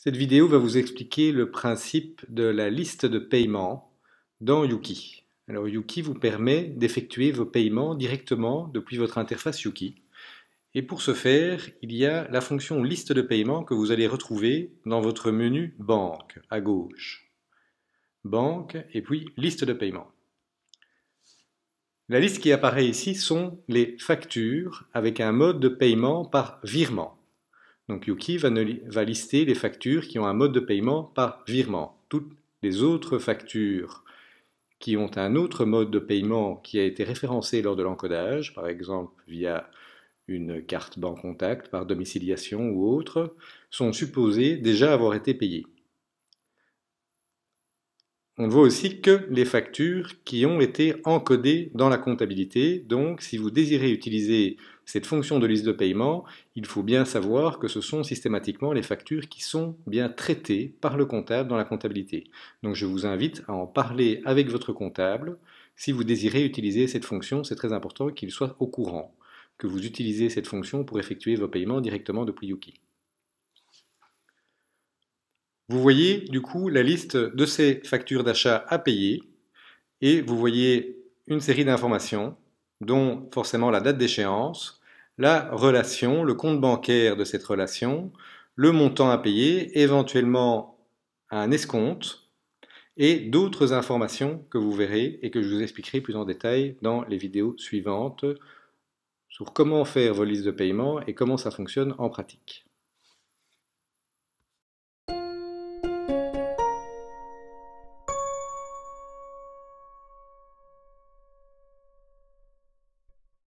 Cette vidéo va vous expliquer le principe de la liste de paiement dans Yuki. Alors Yuki vous permet d'effectuer vos paiements directement depuis votre interface Yuki. Et pour ce faire, il y a la fonction liste de paiement que vous allez retrouver dans votre menu Banque à gauche. Banque et puis liste de paiement. La liste qui apparaît ici sont les factures avec un mode de paiement par virement. Donc Yuki va lister les factures qui ont un mode de paiement par virement. Toutes les autres factures qui ont un autre mode de paiement qui a été référencé lors de l'encodage, par exemple via une carte banque-contact, par domiciliation ou autre, sont supposées déjà avoir été payées. On ne voit aussi que les factures qui ont été encodées dans la comptabilité. Donc, si vous désirez utiliser cette fonction de liste de paiement, il faut bien savoir que ce sont systématiquement les factures qui sont bien traitées par le comptable dans la comptabilité. Donc, je vous invite à en parler avec votre comptable. Si vous désirez utiliser cette fonction, c'est très important qu'il soit au courant que vous utilisez cette fonction pour effectuer vos paiements directement depuis Yuki. Vous voyez du coup la liste de ces factures d'achat à payer et vous voyez une série d'informations dont forcément la date d'échéance, la relation, le compte bancaire de cette relation, le montant à payer, éventuellement un escompte et d'autres informations que vous verrez et que je vous expliquerai plus en détail dans les vidéos suivantes sur comment faire vos listes de paiement et comment ça fonctionne en pratique.